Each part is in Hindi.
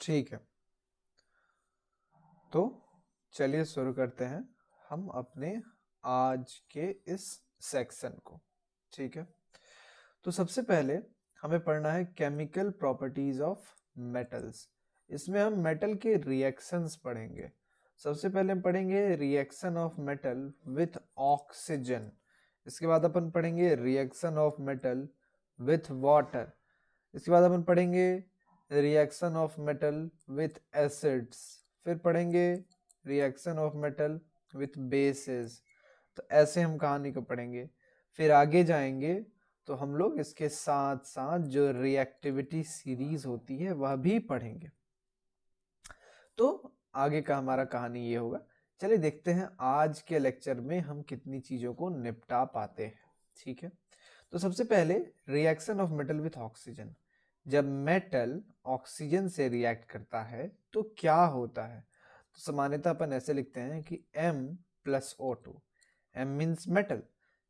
ठीक है, तो चलिए शुरू करते हैं हम अपने आज के इस सेक्शन को। ठीक है, तो सबसे पहले हमें पढ़ना है केमिकल प्रॉपर्टीज ऑफ मेटल्स। इसमें हम मेटल के रिएक्शंस पढ़ेंगे। सबसे पहले हम पढ़ेंगे reaction of metal with oxygen. इसके बाद अपन पढ़ेंगे reaction of metal with water. इसके बाद अपन पढ़ेंगे reaction of metal with acids. फिर पढ़ेंगे reaction of metal with bases. तो ऐसे हम कहानी को पढ़ेंगे। फिर आगे जाएंगे तो हम लोग इसके साथ साथ जो रिएक्टिविटी सीरीज होती है वह भी पढ़ेंगे। तो आगे का हमारा कहानी ये होगा। चलिए देखते हैं आज के लेक्चर में हम कितनी चीजों को निपटा पाते हैं। ठीक है, तो सबसे पहले reaction of metal with oxygen. जब मेटल ऑक्सीजन से रिएक्ट करता है तो क्या होता है? तो सामान्यतः अपन ऐसे लिखते हैं कि M+O2। M means metal.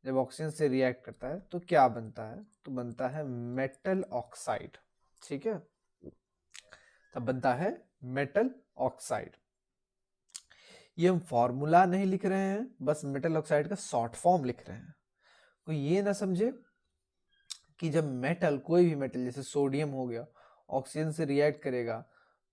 जब ऑक्सीजन से रिएक्ट करता है तो क्या बनता है? तो बनता है मेटल ऑक्साइड। ठीक है, तब बनता है मेटल ऑक्साइड। ये हम फॉर्मूला नहीं लिख रहे हैं, बस मेटल ऑक्साइड का शॉर्ट फॉर्म लिख रहे हैं। कोई ये ना समझे कि जब मेटल, कोई भी मेटल जैसे सोडियम हो गया, ऑक्सीजन से रिएक्ट करेगा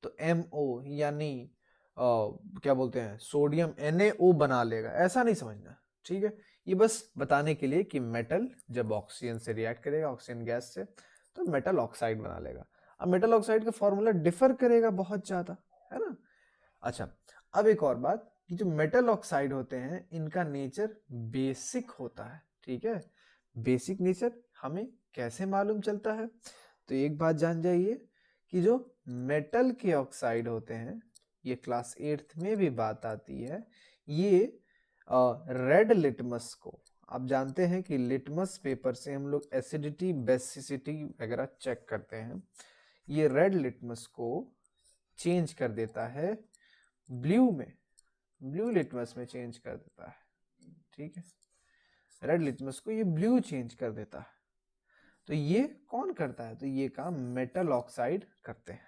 तो MO यानी क्या बोलते हैं, सोडियम NaO बना लेगा, ऐसा नहीं समझना। ठीक है, ये बस बताने के लिए कि मेटल जब ऑक्सीजन से रिएक्ट करेगा, ऑक्सीजन गैस से, तो मेटल ऑक्साइड बना लेगा। अब मेटल ऑक्साइड का फॉर्मूला डिफर करेगा बहुत ज्यादा, है ना। अच्छा, अब एक और बात कि जो मेटल ऑक्साइड होते हैं इनका नेचर बेसिक होता है। ठीक है, बेसिक नेचर हमें कैसे मालूम चलता है? तो एक बात जान जाइए कि जो मेटल के ऑक्साइड होते हैं, ये क्लास 8th में भी बात आती है, ये रेड लिटमस को, आप जानते हैं कि लिटमस पेपर से हम लोग एसिडिटी बेसिसिटी वगैरह चेक करते हैं, ये रेड लिटमस को चेंज कर देता है ब्लू में, ब्लू लिटमस में चेंज कर देता है। ठीक है, रेड लिटमस को ये ब्लू चेंज कर देता है। तो ये कौन करता है? तो ये काम मेटल ऑक्साइड करते हैं।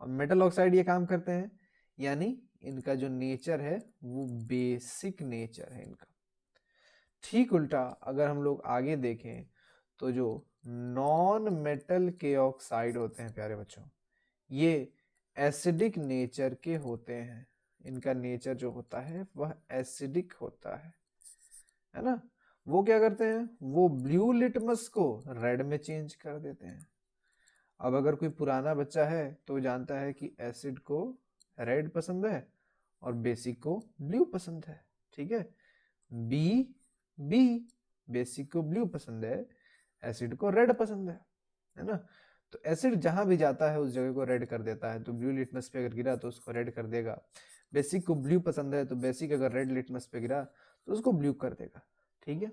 और मेटल ऑक्साइड ये काम करते हैं यानी इनका जो नेचर है वो बेसिक नेचर है इनका। ठीक उल्टा अगर हम लोग आगे देखें तो जो नॉन मेटल के ऑक्साइड होते हैं प्यारे बच्चों, ये एसिडिक नेचर के होते हैं। इनका नेचर जो होता है वह एसिडिक होता है ना। वो क्या करते हैं? वो ब्लू लिटमस को रेड में चेंज कर देते हैं। अब अगर कोई पुराना बच्चा है तो जानता है कि एसिड को रेड पसंद है और बेसिक को ब्लू पसंद है। ठीक है, बी बी बेसिक को ब्लू पसंद है, एसिड को रेड पसंद है ना। तो एसिड जहां भी जाता है उस जगह को रेड कर देता है। तो ब्लू लिटमस पे अगर गिरा तो उसको रेड कर देगा। बेसिक को ब्लू पसंद है तो बेसिक अगर रेड लिटमस पे गिरा तो उसको ब्लू कर देगा। ठीक है,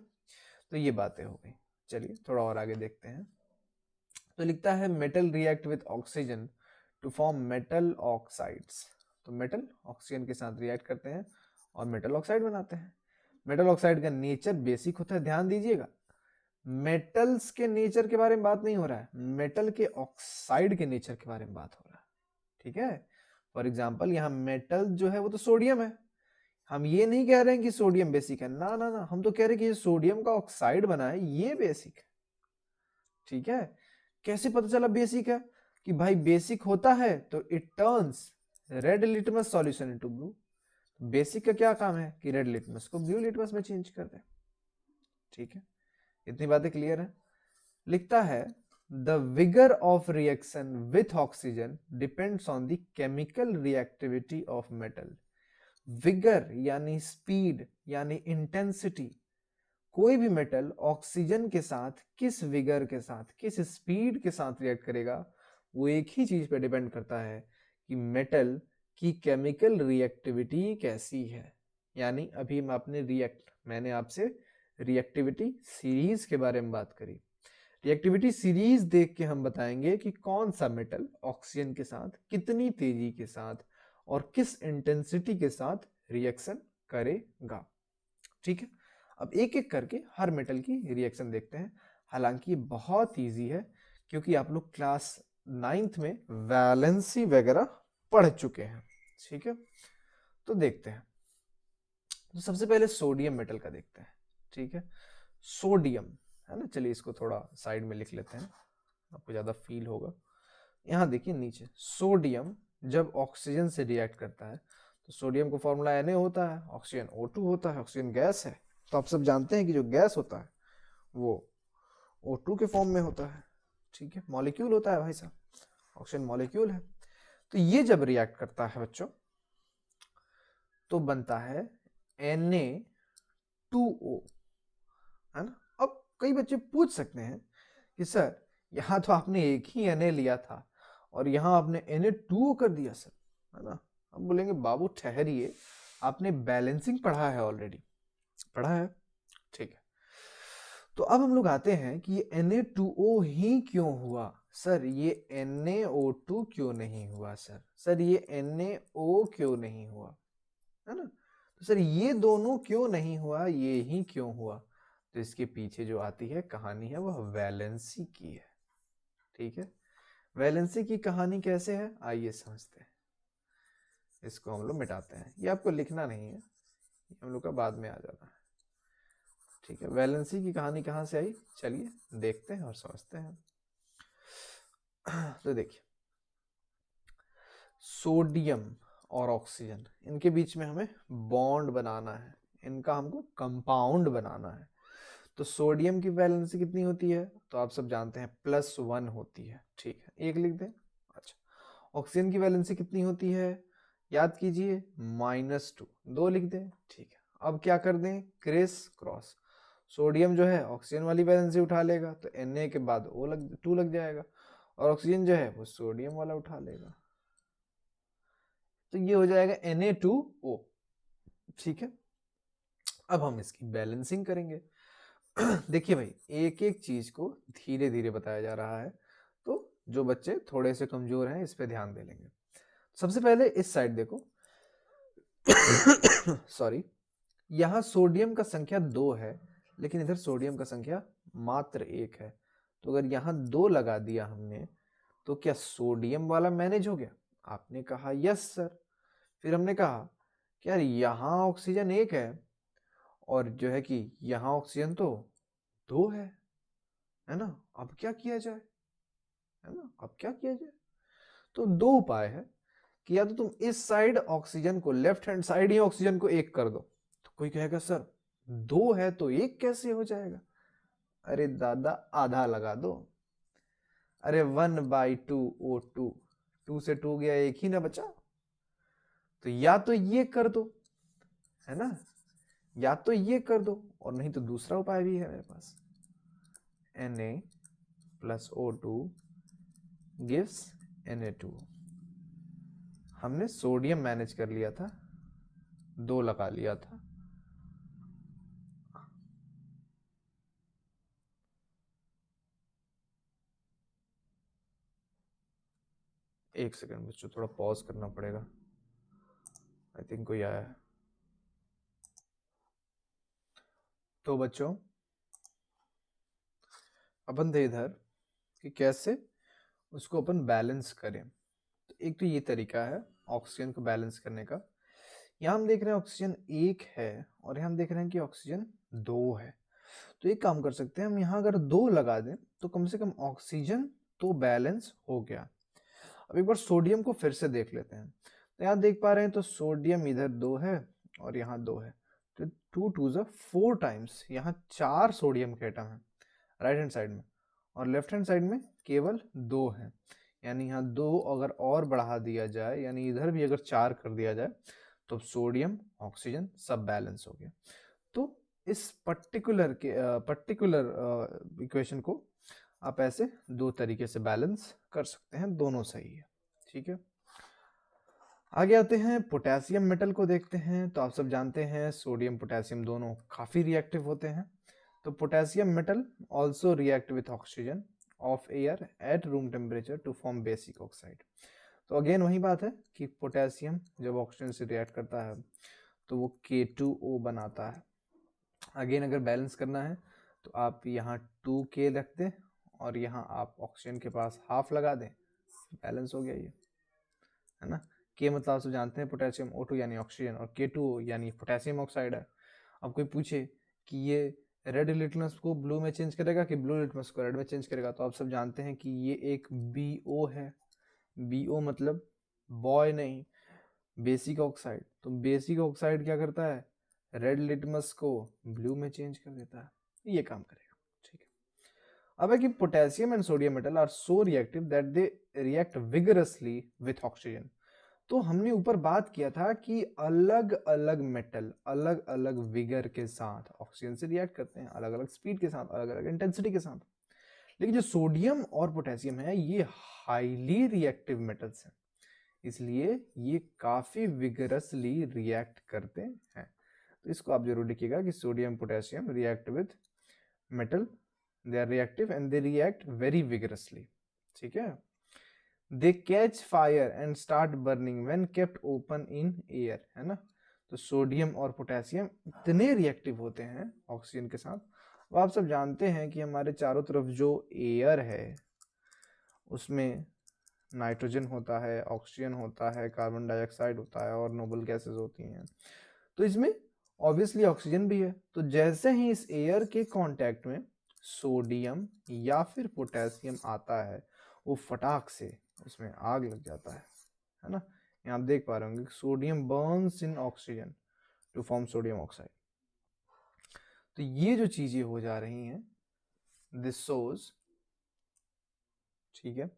तो ये बातें हो गई। चलिए थोड़ा और आगे देखते हैं। तो लिखता है metal react with oxygen to form metal oxides. तो मेटल ऑक्सीजन के साथ रिएक्ट करते हैं और मेटल ऑक्साइड बनाते हैं। मेटल ऑक्साइड का नेचर बेसिक होता है। ध्यान दीजिएगा, मेटल्स के नेचर के बारे में बात नहीं हो रहा है, मेटल के ऑक्साइड के नेचर के बारे में बात हो रहा है। ठीक है, फॉर एग्जाम्पल यहाँ मेटल जो है वो तो सोडियम है। हम ये नहीं कह रहे हैं कि सोडियम बेसिक है, ना ना ना, हम तो कह रहे हैं कि ये सोडियम का ऑक्साइड बना है, ये बेसिक है। ठीक है, कैसे पता चला बेसिक है? कि भाई बेसिक होता है तो it turns red litmus solution into blue. Basic का क्या काम है? कि रेड लिटमस को ब्लू लिटमस में चेंज कर दे। ठीक है, इतनी बातें क्लियर है। लिखता है the vigour of reaction with oxygen depends on the chemical reactivity of metal. Vigour यानी स्पीड यानी इंटेंसिटी। कोई भी मेटल ऑक्सीजन के साथ किस विगर के साथ, किस स्पीड के साथ रिएक्ट करेगा, वो एक ही चीज पे डिपेंड करता है कि मेटल की केमिकल रिएक्टिविटी कैसी है। यानी अभी मैंने आपसे रिएक्टिविटी सीरीज के बारे में बात करी। रिएक्टिविटी सीरीज देख के हम बताएंगे कि कौन सा मेटल ऑक्सीजन के साथ कितनी तेजी के साथ और किस इंटेंसिटी के साथ रिएक्शन करेगा। ठीक है, अब एक एक करके हर मेटल की रिएक्शन देखते हैं। हालांकि ये बहुत इजी है क्योंकि आप लोग क्लास 9th में वैलेंसी वगैरह पढ़ चुके हैं, ठीक है। तो देखते हैं, तो सबसे पहले सोडियम मेटल का देखते हैं, ठीक है। सोडियम है ना, चलिए इसको थोड़ा साइड में लिख लेते हैं, आपको ज्यादा फील होगा। यहाँ देखिए नीचे, सोडियम जब ऑक्सीजन से रिएक्ट करता है तो सोडियम का फॉर्मूला Na होता है, ऑक्सीजन O2 होता है, ऑक्सीजन गैस है। तो आप सब जानते हैं कि जो गैस होता है वो O2 के फॉर्म में होता है, ठीक है, मॉलिक्यूल होता है भाई साहब, ऑक्सीजन मॉलिक्यूल है। तो ये जब रिएक्ट करता है बच्चों तो बनता है Na2O, है ना। अब कई बच्चे पूछ सकते हैं कि सर यहाँ तो आपने एक ही Na लिया था और यहाँ आपने Na2O कर दिया सर, है ना। हम बोलेंगे बाबू ठहरिए, आपने बैलेंसिंग पढ़ा है, ऑलरेडी पढ़ा है, ठीक है। तो अब हम लोग आते हैं कि ये Na2O ही क्यों हुआ सर, ये NaO2 क्यों नहीं हुआ सर ये NaO क्यों नहीं हुआ, है ना। तो सर ये दोनों क्यों नहीं हुआ, ये ही क्यों हुआ, तो इसके पीछे जो आती है कहानी है वह वैलेंसी की है, ठीक है। वैलेंसी की कहानी कैसे है आइए समझते हैं। इसको हम लोग मिटाते हैं, ये आपको लिखना नहीं है, हम लोग का बाद में आ जाना है, ठीक है। वैलेंसी की कहानी कहाँ से आई, चलिए देखते हैं और समझते हैं। तो देखिए, सोडियम और ऑक्सीजन, इनके बीच में हमें बॉन्ड बनाना है, इनका हमको कंपाउंड बनाना है। तो सोडियम की वैलेंसी कितनी होती है, तो आप सब जानते हैं +1 होती है, ठीक है, एक लिख दें। अच्छा, ऑक्सीजन की वैलेंसी कितनी होती है, याद कीजिए -2, 2 लिख दें, ठीक है। अब क्या कर दें, क्रिस क्रॉस, सोडियम जो है ऑक्सीजन वाली वैलेंसी उठा लेगा तो Na के बाद O2 लग जाएगा, और ऑक्सीजन जो है वो सोडियम वाला उठा लेगा, तो ये हो जाएगा Na2O, ठीक है। अब हम इसकी बैलेंसिंग करेंगे। देखिए भाई, एक एक चीज को धीरे धीरे बताया जा रहा है, तो जो बच्चे थोड़े से कमजोर हैं इस पे ध्यान दे लेंगे। सबसे पहले इस साइड देखो, सॉरी, यहाँ सोडियम का संख्या 2 है, लेकिन इधर सोडियम का संख्या मात्र 1 है। तो अगर यहाँ 2 लगा दिया हमने तो क्या सोडियम वाला मैनेज हो गया, आपने कहा यस सर। फिर हमने कहा कि यार यहाँ ऑक्सीजन 1 है और जो है कि यहाँ ऑक्सीजन तो 2 है ना। अब क्या किया जाए, है ना, अब क्या किया जाए। तो 2 उपाय है कि या तो तुम इस साइड ऑक्सीजन को, लेफ्ट हैंड साइड ही ऑक्सीजन को 1 कर दो। तो कोई कहेगा सर 2 है तो 1 कैसे हो जाएगा, अरे दादा आधा लगा दो, अरे 1/2O2, 2 से 2 गया, 1 ही ना बचा। तो या तो ये कर दो, है ना, या तो ये कर दो, और नहीं तो दूसरा उपाय भी है मेरे पास, Na+O2 gives Na2। हमने सोडियम मैनेज कर लिया था, 2 लगा लिया था, एक सेकंड बच्चों, थोड़ा पॉज करना पड़ेगा, आई थिंक कोई आया है। तो बच्चों अपन थे इधर कि कैसे उसको अपन बैलेंस करें। तो एक तो ये तरीका है ऑक्सीजन को बैलेंस करने का। यहाँ हम देख रहे हैं ऑक्सीजन 1 है और यहाँ हम देख रहे हैं कि ऑक्सीजन 2 है। तो एक काम कर सकते हैं हम, यहाँ अगर 2 लगा दें तो कम से कम ऑक्सीजन तो बैलेंस हो गया। अब एक बार सोडियम को फिर से देख लेते हैं। तो यहाँ देख पा रहे हैं तो सोडियम इधर 2 है और यहाँ 2 है, तो 2 2 4 टाइम्स, यहाँ 4 सोडियम के एटम है राइट हैंड साइड में, और लेफ्ट हैंड साइड में केवल 2 है। यानी यहाँ 2 अगर और बढ़ा दिया जाए, यानी इधर भी अगर 4 कर दिया जाए, तो सोडियम ऑक्सीजन सब बैलेंस हो गया। तो इस पर्टिकुलर इक्वेशन को आप ऐसे 2 तरीके से बैलेंस कर सकते हैं, दोनों सही है, ठीक है। आगे आते हैं पोटेशियम मेटल को देखते हैं। तो आप सब जानते हैं सोडियम पोटेशियम दोनों काफी रिएक्टिव होते हैं। तो potassium metal also react with oxygen of air at room temperature to form basic oxide. तो अगेन वही बात है कि पोटेशियम जब ऑक्सीजन से रिएक्ट करता है तो वो K2O बनाता है। अगेन अगर बैलेंस करना है तो आप यहाँ 2K रख दें और यहाँ आप ऑक्सीजन के पास हाफ लगा दें, बैलेंस हो गया ये, है ना। के मतलब आप सब जानते हैं पोटेशियम, O2 यानी ऑक्सीजन, और K2 यानी पोटेशियम ऑक्साइड है। अब कोई पूछे कि ये रेड लिटमस को ब्लू में चेंज करेगा कि ब्लू लिटमस को रेड में चेंज करेगा, तो आप सब जानते हैं कि ये एक BO है। BO मतलब बॉय नहीं, बेसिक ऑक्साइड। तो बेसिक ऑक्साइड क्या करता है, रेड लिटमस को ब्लू में चेंज कर देता है, ये काम करेगा, ठीक है। अब है कि potassium and sodium metal are so reactive that they react vigorously with oxygen. तो हमने ऊपर बात किया था कि अलग अलग मेटल अलग अलग विगर के साथ ऑक्सीजन से रिएक्ट करते हैं, अलग अलग स्पीड के साथ, अलग अलग इंटेंसिटी के साथ। लेकिन जो सोडियम और पोटेशियम है ये हाईली रिएक्टिव मेटल्स हैं, इसलिए ये काफी विगरसली रिएक्ट करते हैं। तो इसको आप जरूर लिखिएगा कि sodium potassium react with metal, they are reactive and they react very vigorously, ठीक है। They catch fire and start burning when kept open in air, है ना। तो सोडियम और पोटेशियम इतने रिएक्टिव होते हैं ऑक्सीजन के साथ। अब आप सब जानते हैं कि हमारे चारों तरफ जो एयर है उसमें नाइट्रोजन होता है, ऑक्सीजन होता है, कार्बन डाइऑक्साइड होता है और नोबल गैसेस होती हैं। तो इसमें ऑब्वियसली ऑक्सीजन भी है। तो जैसे ही इस एयर के कांटेक्ट में सोडियम या फिर पोटेशियम आता है, वो फटाक से उसमें आग लग जाता है ना। यहाँ आप देख पा रहे होंगे sodium burns in oxygen to form sodium oxide. तो ये जो चीजें हो जा रही हैं, दिस शोज, ठीक है,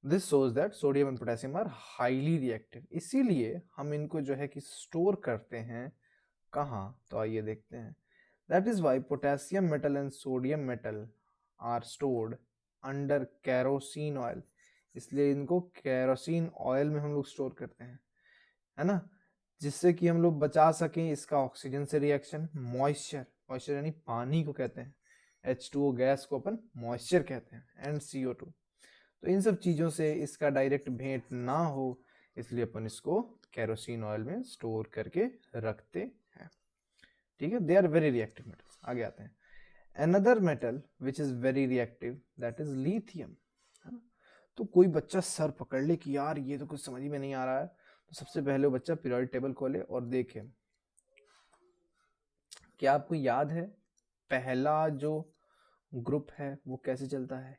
this shows that sodium and potassium are highly reactive. इसीलिए हम इनको जो है कि स्टोर करते हैं कहाँ, तो आइए देखते हैं। That is why potassium metal and sodium metal are stored under kerosene oil. इसलिए इनको कैरोसिन ऑयल में हम लोग स्टोर करते हैं, है ना, जिससे कि हम लोग बचा सकें इसका ऑक्सीजन से रिएक्शन। मॉइस्चर, मॉइस्चर यानी पानी को कहते हैं, H2O गैस को अपन मॉइस्चर कहते हैं, एंड CO2। तो इन सब चीज़ों से इसका डायरेक्ट भेंट ना हो, इसलिए अपन इसको कैरोसिन ऑयल में स्टोर करके रखते हैं, ठीक है। They are very reactive metals. आगे आते हैं। Another metal which is very reactive that is lithium, है ना। तो कोई बच्चा सर पकड़ ले कि यार ये तो कुछ समझ में नहीं आ रहा है, तो सबसे पहले वो बच्चा पीरियोडिक टेबल खोले और देखे। क्या आपको याद है पहला जो ग्रुप है वो कैसे चलता है?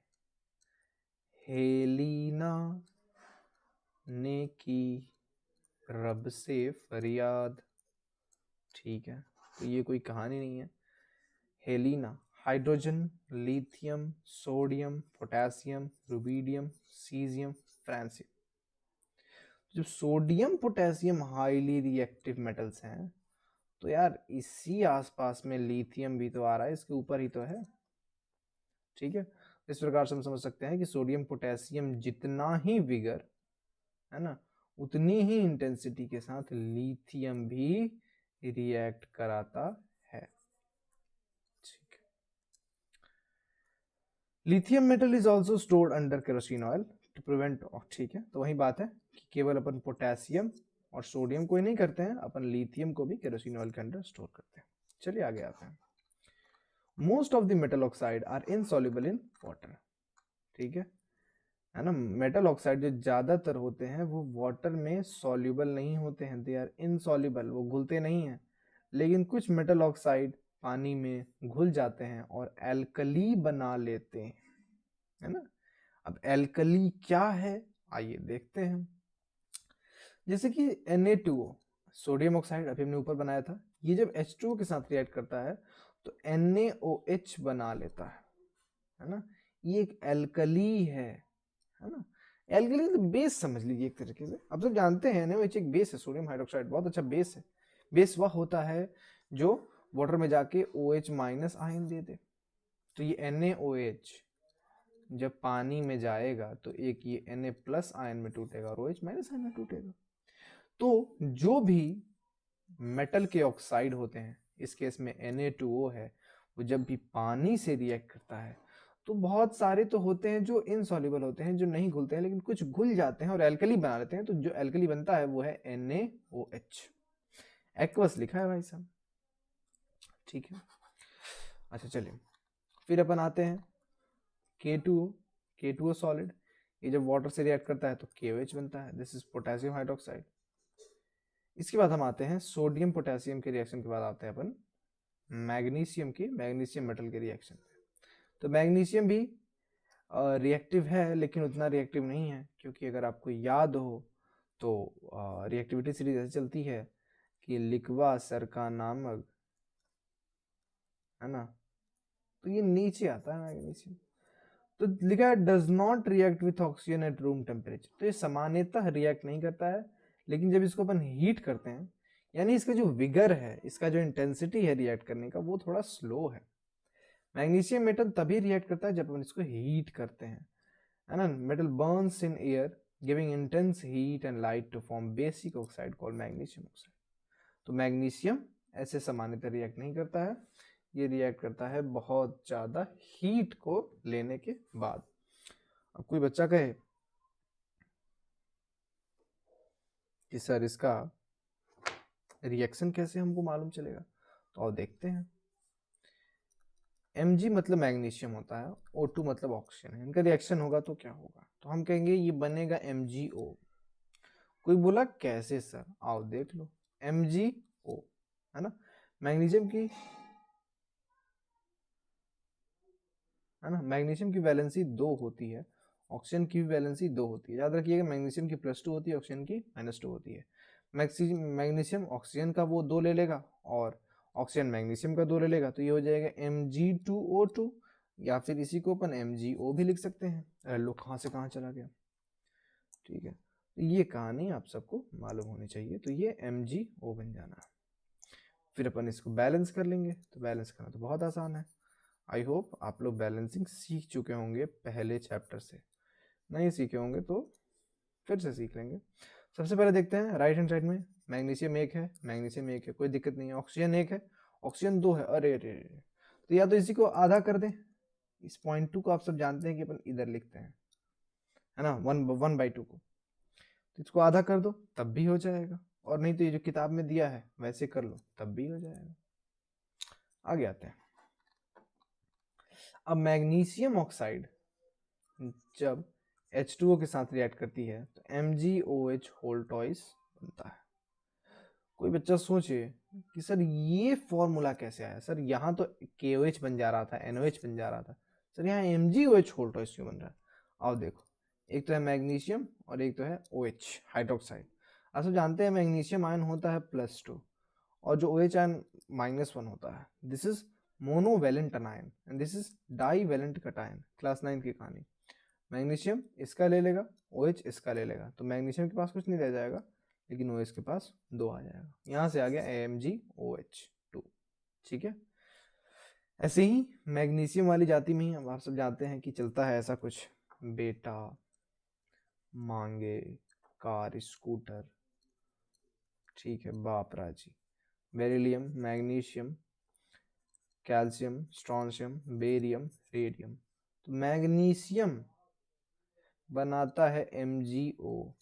हेलिना ने की रब से फरियाद, ठीक है। तो ये कोई कहानी नहीं है। हेलिना hydrogen, lithium, sodium, potassium, rubidium, caesium, francium. जब sodium potassium highly reactive metals हैं, तो यार इसी आसपास में लिथियम भी तो आ रहा है, इसके ऊपर ही तो है, ठीक है। इस प्रकार से हम समझ सकते हैं कि सोडियम पोटेशियम जितना ही विगर, है ना, उतनी ही इंटेंसिटी के साथ लिथियम भी रिएक्ट कराता है, ठीक है। Lithium metal is also stored under kerosene oil to prevent, ठीक है। तो वही बात है कि केवल अपन पोटेशियम और सोडियम को ही नहीं करते हैं, अपन लिथियम को भी केरोसिन ऑयल के अंदर स्टोर करते हैं। चलिए आगे आते हैं। Most of the metal oxide are insoluble in water, ठीक है ना। मेटल ऑक्साइड जो ज्यादातर होते हैं वो वाटर में सॉल्युबल नहीं होते हैं, दे आर इनसॉल्युबल, वो घुलते नहीं हैं। लेकिन कुछ मेटल ऑक्साइड पानी में घुल जाते हैं और एल्कली बना लेते हैं, है ना। अब एल्कली क्या है आइए देखते हैं। जैसे कि Na2O, सोडियम ऑक्साइड अभी हमने ऊपर बनाया था, ये जब H2O के साथ रिएक्ट करता है तो NaOH बना लेता है ना। ये एक एल्कली है ना। एल्कली तो बेस समझ लीजिए एक तरीके से। आप सब जानते हैं NaOH एक बेस है, सोडियम हाइड्रोक्साइड बहुत अच्छा बेस है। बेस वह होता है जो वाटर में जाके OH माइनस आयन दे दे। तो ये NaOH जब पानी में जाएगा तो एक ये Na प्लस आयन में टूटेगा और OH माइनस आयन में टूटेगा। तो जो भी मेटल के ऑक्साइड होते हैं, इस केस में Na2O है, वो जब भी पानी से रिएक्ट करता है तो बहुत सारे तो होते हैं जो इनसॉल्युबल होते हैं, जो नहीं घुलते हैं, लेकिन कुछ घुल जाते हैं और एल्कली बना लेते हैं। तो जो एल्कली बनता है वो है NaOH, एक्वस लिखा है भाई साहब, ठीक है। अच्छा चलिए फिर अपन आते हैं K2O, K2O सॉलिड। ये जब वाटर से रिएक्ट करता है तो KOH बनता है, दिस इज पोटेशियम हाइड्रोक्साइड। इसके बाद हम आते हैं सोडियम पोटेशियम के रिएक्शन के बाद आते हैं अपन मैग्नीशियम मेटल के रिएक्शन। तो मैग्नीशियम भी रिएक्टिव है लेकिन उतना रिएक्टिव नहीं है, क्योंकि अगर आपको याद हो तो रिएक्टिविटी सीरीज ऐसे चलती है कि लिक्वा सरका नामक, है ना, तो ये नीचे आता है मैग्नीशियम। तो लिखा है does not react with oxygen eight room temperature, तो ये सामान्यतः रिएक्ट नहीं करता है, लेकिन जब इसको अपन हीट करते हैं, यानी इसका जो विगर है, इसका जो इंटेंसिटी है रिएक्ट करने का, वो थोड़ा स्लो है। मैग्नीशियम मेटल तभी रिएक्ट करता है जब अपन इसको हीट करते हैं, है ना। Metal burns in air giving intense heat and light to form basic oxide called magnesium oxide. तो मैग्नीशियम ऐसे सामान्यतः रिएक्ट नहीं करता है, ये रिएक्ट करता है बहुत ज्यादा हीट को लेने के बाद। अब कोई बच्चा कहे कि सर इसका रिएक्शन कैसे हमको मालूम चलेगा, तो आओ देखते हैं। Mg मतलब मैग्नीशियम होता है, O2 मतलब ऑक्सीजन है, इनका रिएक्शन होगा तो क्या होगा, तो हम कहेंगे ये बनेगा MgO। कोई बोला कैसे सर, आओ देख लो। MgO, है ना, मैग्नीशियम की, है ना, मैग्नीशियम की वैलेंसी 2 होती है, ऑक्सीजन की भी वैलेंसी 2 होती है। याद रखिएगा मैग्नीशियम की +2 होती है, ऑक्सीजन की -2 होती है। मैग्नीशियम ऑक्सीजन का वो 2 ले लेगा और ऑक्सीजन मैग्नीशियम का 2 ले लेगा, तो ये हो जाएगा Mg2O2, या फिर इसी को अपन MgO भी लिख सकते हैं। अरे लो, कहाँ से कहाँ चला गया, ठीक है। तो ये कहानी आप सबको मालूम होनी चाहिए, तो ये MgO बन जाना। फिर अपन इसको बैलेंस कर लेंगे, तो बैलेंस करना तो बहुत आसान है। आई होप आप लोग बैलेंसिंग सीख चुके होंगे पहले चैप्टर से, नहीं सीखे होंगे तो फिर से सीख लेंगे। सबसे पहले देखते हैं राइट हैंड साइड में मैग्नीशियम 1 है, मैग्नीशियम 1 है, कोई दिक्कत नहीं है। ऑक्सीजन 1 है, ऑक्सीजन 2 है, अरे अरे अरे, तो या तो इसी को आधा कर दें, इस .2 को आप सब जानते हैं कि अपन इधर लिखते हैं, है ना, 1/2 को, तो इसको आधा कर दो तब भी हो जाएगा, और नहीं तो ये जो किताब में दिया है वैसे कर लो तब भी हो जाएगा। आगे आते हैं। अब मैग्नीशियम ऑक्साइड जब H2O के साथ रिएक्ट करती है तो MgOH होल टॉइस बनता है। कोई बच्चा सोचे कि सर ये फॉर्मूला कैसे आया, सर यहाँ तो KOH बन जा रहा था, NOH बन जा रहा था, सर यहाँ MgOH होल टॉइस क्यों बन रहा है। आओ देखो, एक तो है मैग्नीशियम और एक तो है OH हाइड्रोक्साइड। आप सब जानते हैं मैग्नीशियम आयन होता है +2 और जो OH आयन -1 होता है, this is monovalent अनायन and this is divalent cation. Class 9 की कहानी। मैग्नीशियम इसका ले लेगा, OH इसका ले लेगा, तो मैग्नीशियम के पास कुछ नहीं रह जाएगा, लेकिन OH के पास 2 आ जाएगा, यहाँ से आ गया MgOH2, ठीक है। ऐसे ही मैग्नीशियम वाली जाति में ही अब आप सब जानते हैं कि चलता है ऐसा कुछ, बेटा, मांगे, कार, स्कूटर, ठीक है, बाप राजी। Beryllium, magnesium, calcium, strontium, barium, radium. तो मैग्नीशियम बनाता है MgO,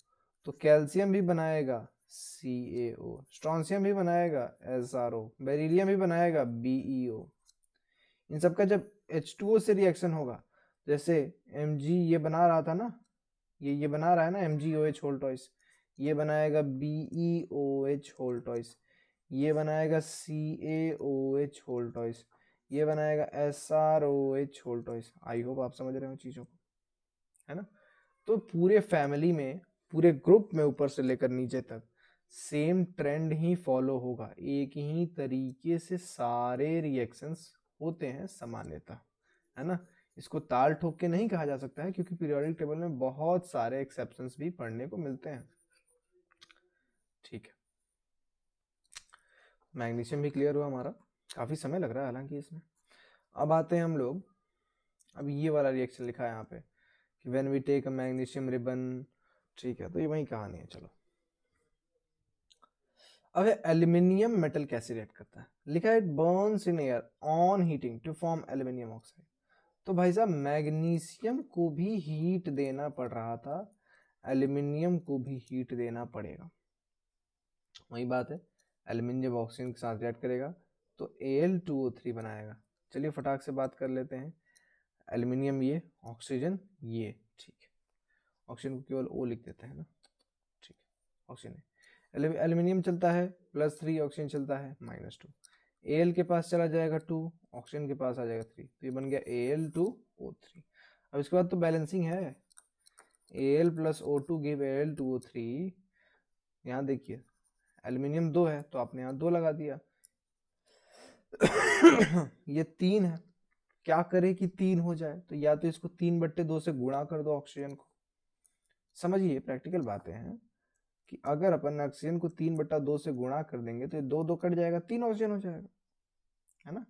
तो कैल्शियम भी बनाएगा CaO, स्ट्रोंशियम भी बनाएगा SRO, बेरिलियम भी बनाएगा BeO। इन सबका जब H2O से रिएक्शन होगा, जैसे Mg ये बना रहा था ना, ये बना रहा है ना MgOH होल टॉइस, ये बनाएगा BeOH होल टॉइस, ये बनाएगा CaOH होल टॉइस, ये बनाएगा SROH whole twice. I hope आप समझ रहे हो चीजों को, है ना। तो पूरे फैमिली में, पूरे ग्रुप में ऊपर से लेकर नीचे तक सेम ट्रेंड ही फॉलो होगा, एक ही तरीके से सारे रिएक्शंस होते हैं सामान्यतः, है ना। इसको ताल ठोक के नहीं कहा जा सकता है, क्योंकि पीरियोडिक टेबल में बहुत सारे एक्सेप्शंस भी पढ़ने को मिलते हैं, ठीक है। मैग्नीशियम भी क्लियर हुआ हमारा, काफी समय लग रहा है हालांकि इसमें। अब आते हैं हम लोग, अब ये वाला रिएक्शन लिखा है यहाँ पे कि when we take a magnesium ribbon, ठीक है, तो ये वही कहानी है। चलो अब एल्यूमिनियम मेटल कैसे रिएक्ट करता है, लिखा है it burns in air on heating to form aluminium oxide. तो भाई साहब मैग्नीशियम को भी हीट देना पड़ रहा था, एल्यूमिनियम को भी हीट देना पड़ेगा, वही बात है। एल्यूमिनियम ऑक्सीजन के साथ रिएक्ट करेगा तो Al2O3 बनाएगा। चलिए फटाक से बात कर लेते हैं, एल्यूमिनियम ये, ऑक्सीजन ये, ठीक है। ऑक्सीजन को केवल O लिख देते हैं ना, ठीक है, ऑक्सीजन। एल्यूमिनियम चलता है +3, ऑक्सीजन चलता है -2। Al के पास चला जाएगा 2, ऑक्सीजन के पास आ जाएगा 3, तो ये बन गया Al2O3। अब इसके बाद तो बैलेंसिंग है, Al + O2 गिव Al2O3। यहाँ देखिए एल्यूमिनियम 2 है तो आपने यहाँ 2 लगा दिया। ये 3 है, क्या करे कि 3 हो जाए, तो या तो इसको 3/2 से गुणा कर दो ऑक्सीजन को। समझिए प्रैक्टिकल बातें हैं कि अगर अपन ऑक्सीजन को 3/2 से गुणा कर देंगे तो ये 2 कट जाएगा, 3 ऑक्सीजन हो जाएगा, है ना,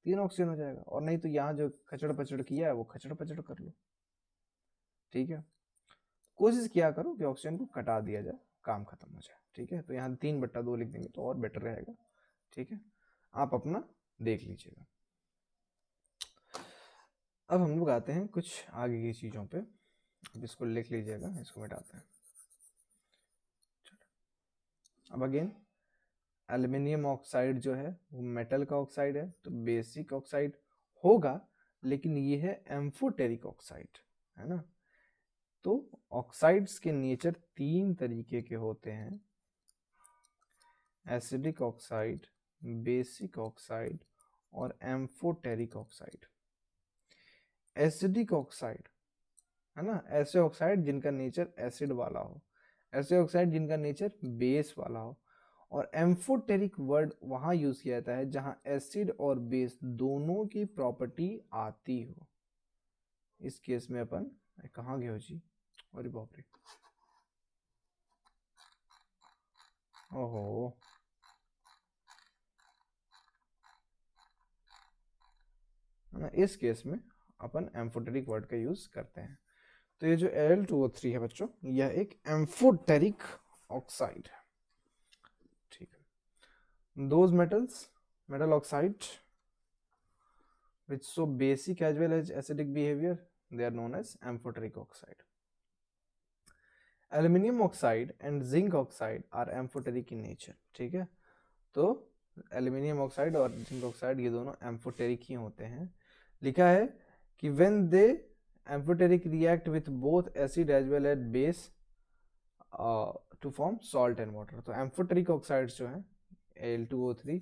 3 ऑक्सीजन हो जाएगा। और नहीं तो यहाँ जो खचड़ पचड़ किया है वो खचड़ पचड़ कर लो, ठीक है। कोशिश किया करो कि ऑक्सीजन को कटा दिया जाए, काम खत्म हो जाए, ठीक है। तो यहाँ 3/2 लिख देंगे तो और बेटर रहेगा, ठीक है। आप अपना देख लीजिएगा। अब हम लोग आते हैं कुछ आगे की चीज़ों पे। अब इसको लिख लीजिएगा, इसको मिटाते हैं। अब अगेन एल्यूमिनियम ऑक्साइड जो है वो मेटल का ऑक्साइड है, तो बेसिक ऑक्साइड होगा, लेकिन ये है एम्फोटेरिक ऑक्साइड, है ना। तो ऑक्साइड्स के नेचर 3 तरीके के होते हैं, एसिडिक ऑक्साइड, बेसिक ऑक्साइड और एम्फोटेरिक ऑक्साइड। एसिडिक ऑक्साइड, है ना, ऐसे ऑक्साइड जिनका नेचर एसिड वाला हो, ऐसे ऑक्साइड जिनका नेचर बेस वाला हो। और एम्फोटेरिक वर्ड वहां यूज किया जाता है जहां एसिड और बेस दोनों की प्रॉपर्टी आती हो। इस केस में अपन कहाँ गए हो जी, अरे बाप रे, ओहो, है ना, इस केस में अपन एम्फोटेरिक वर्ड का यूज करते हैं। तो ये जो Al2O3 है बच्चों, यह एक एम्फोटेरिक ऑक्साइड है, ठीक है। Those metals, metal oxide which show basic as well as acidic behavior, they are known as amphoteric oxide. Aluminium oxide and zinc oxide are amphoteric in nature, ठीक है। तो एल्यूमिनियम ऑक्साइड और जिंक ऑक्साइड ये दोनों एम्फोटेरिक ही होते हैं। लिखा है कि when they amphoteric react with both acid as well as base to form salt and water। तो एम्फोटेरिक ऑक्साइड्स जो हैं Al2O3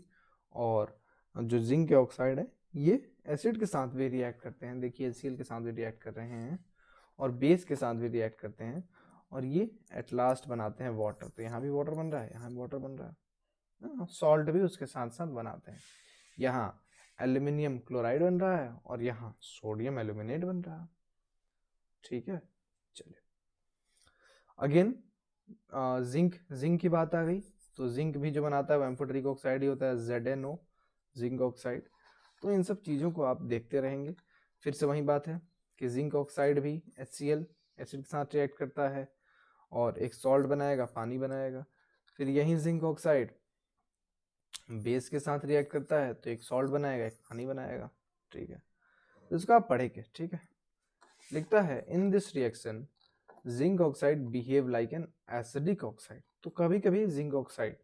और जो जिंक के ऑक्साइड है ये एसिड के साथ भी रिएक्ट करते हैं, देखिए HCl के साथ भी रिएक्ट कर रहे हैं और बेस के साथ भी रिएक्ट करते हैं, और ये एट लास्ट बनाते हैं वाटर। तो यहाँ भी वाटर बन रहा है, यहाँ भी वाटर बन रहा है, सॉल्ट भी उसके साथ साथ बनाते हैं। यहाँ एल्यूमिनियम क्लोराइड बन रहा है और यहाँ सोडियम एल्यूमिनेट बन रहा है, ठीक है। चलिए अगेन जिंक की बात आ गई, तो जिंक भी जो बनाता है वो एम्फोटेरिक ऑक्साइड ही होता है, ZnO जिंक ऑक्साइड। तो इन सब चीज़ों को आप देखते रहेंगे। फिर से वही बात है कि जिंक ऑक्साइड भी HCl एसिड के साथ रिएक्ट करता है और एक सॉल्ट बनाएगा, पानी बनाएगा। फिर यही जिंक ऑक्साइड बेस के साथ रिएक्ट करता है तो एक सॉल्ट बनाएगा, एक पानी बनाएगा, ठीक है। तो इसको आप पढ़ेंगे, ठीक है। लिखता है in this reaction zinc oxide behave like an acidic oxide. तो कभी कभी जिंक ऑक्साइड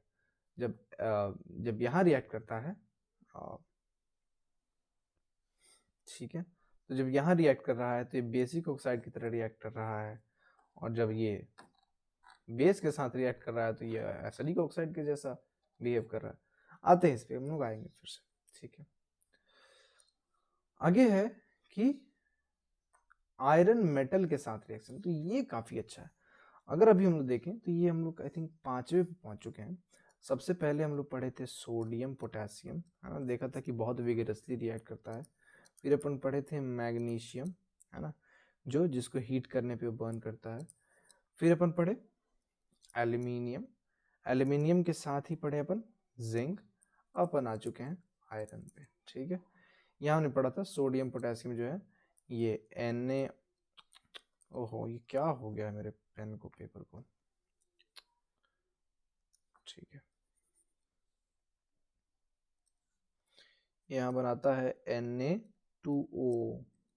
जब यहाँ रिएक्ट करता है, ठीक है, तो जब यहाँ रिएक्ट कर रहा है तो ये बेसिक ऑक्साइड की तरह रिएक्ट कर रहा है, और जब ये बेस के साथ रिएक्ट कर रहा है तो ये एसिडिक ऑक्साइड के जैसा बिहेव कर रहा है। आते हैं इस पे, हम लोग आएंगे फिर से, ठीक है। आगे है कि आयरन मेटल के साथ रिएक्शन, तो ये काफी अच्छा है। अगर अभी हम लोग देखें तो ये हम लोग आई थिंक 5वें पे पहुंच चुके हैं। सबसे पहले हम लोग पढ़े थे सोडियम पोटेशियम, है ना, देखा था कि बहुत विगरसली रिएक्ट करता है। फिर अपन पढ़े थे मैग्नीशियम, है ना, जिसको हीट करने पे बर्न करता है। फिर अपन पढ़े एल्यूमिनियम, एल्यूमिनियम के साथ ही पढ़े अपन जिंक। अपन आ चुके हैं आयरन पे, ठीक है। यहाँ हमने पढ़ा था सोडियम पोटेशियम जो है ये Na, ओहो ये क्या हो गया मेरे पेन को, पेपर को, ठीक है। यहाँ बनाता है Na2O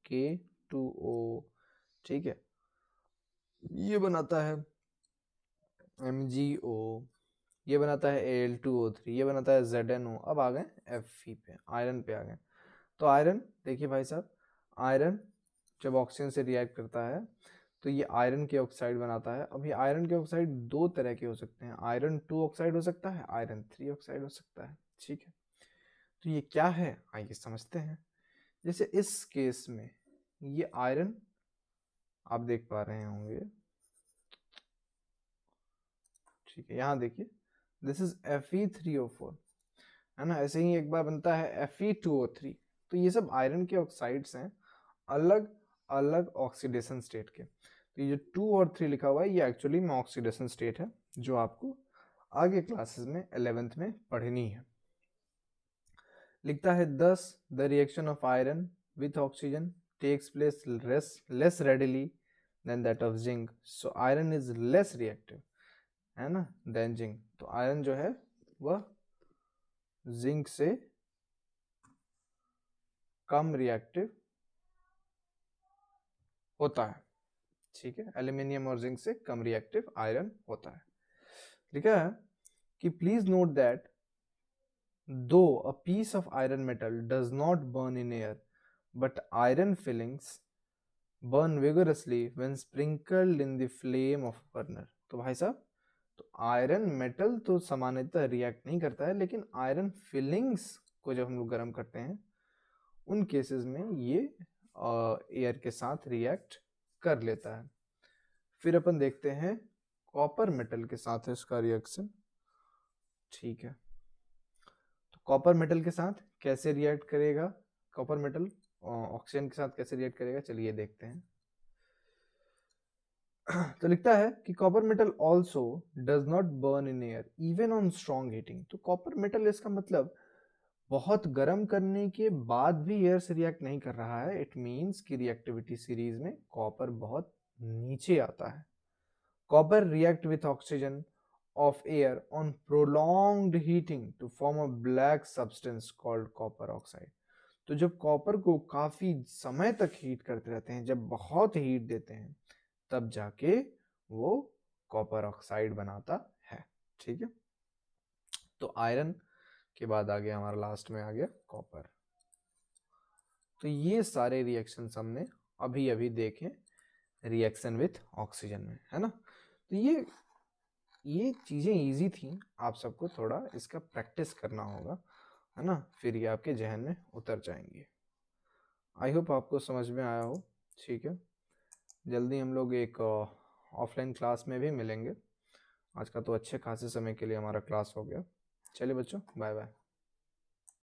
K2O, ठीक है। ये बनाता है MgO, ये बनाता है Al2O3, ये बनाता है ZnO। अब आ गए Fe पे, आयरन पे आ गए। तो आयरन देखिए भाई साहब, आयरन जब ऑक्सीजन से रिएक्ट करता है तो ये आयरन के ऑक्साइड बनाता है। अब ये आयरन के ऑक्साइड दो तरह के हो सकते हैं, आयरन 2 ऑक्साइड हो सकता है, आयरन 3 ऑक्साइड हो सकता है। ठीक है, तो ये क्या है आइए समझते हैं। जैसे इस केस में ये आयरन आप देख पा रहे होंगे, ठीक है, यहाँ देखिए दिस इज Fe3O4 है ना। ऐसे ही एक बार बनता है Fe2O3। तो ये सब आयरन के ऑक्साइड्स हैं, अलग अलग ऑक्सीडेशन स्टेट के। तो ये जो 2 और 3 लिखा हुआ है ये एक्चुअली में ऑक्सीडेशन स्टेट है, जो आपको आगे क्लासेस में 11th में पढ़नी है। लिखता है thus the reaction of iron with oxygen takes place less readily than that of zinc, so iron is less reactive है ना than zinc। तो आयरन जो है वह जिंक से कम रिएक्टिव होता है। ठीक है, एल्यूमिनियम और जिंक से कम रिएक्टिव आयरन होता है। लिखा है कि please note that though a piece of iron metal does not burn in air but iron filings burn vigorously when sprinkled in the flame of burner. तो भाई साहब, तो आयरन मेटल तो सामान्यतः रिएक्ट नहीं करता है, लेकिन आयरन फिलिंग्स को जब हम लोग गर्म करते हैं उन केसेस में ये एयर के साथ रिएक्ट कर लेता है। फिर अपन देखते हैं कॉपर मेटल के साथ है इसका रिएक्शन। ठीक है, तो कॉपर मेटल के साथ कैसे रिएक्ट करेगा, कॉपर मेटल ऑक्सीजन के साथ कैसे रिएक्ट करेगा, चलिए देखते हैं। तो लिखता है कि copper metal also does not burn in air even on strong heating. तो कॉपर मेटल इसका मतलब बहुत गर्म करने के बाद भी एयर से रिएक्ट नहीं कर रहा है। इट मींस कि रिएक्टिविटी सीरीज में कॉपर बहुत नीचे आता है। Copper react with oxygen of air on prolonged heating to form a black substance called copper oxide। तो जब कॉपर को काफी समय तक हीट करते रहते हैं, जब बहुत हीट देते हैं, तब जाके वो कॉपर ऑक्साइड बनाता है। ठीक है, तो आयरन के बाद आ गया हमारा लास्ट में आ गया कॉपर। तो ये सारे रिएक्शन हमने अभी अभी देखे रिएक्शन विथ ऑक्सीजन में, है ना। तो ये चीजें इजी थी, आप सबको थोड़ा इसका प्रैक्टिस करना होगा, है ना, फिर ये आपके जहन में उतर जाएंगे। आई होप आपको समझ में आया हो। ठीक है, जल्दी हम लोग एक ऑफलाइन क्लास में भी मिलेंगे। आज का तो अच्छे खासे समय के लिए हमारा क्लास हो गया। चलिए बच्चों, बाय बाय।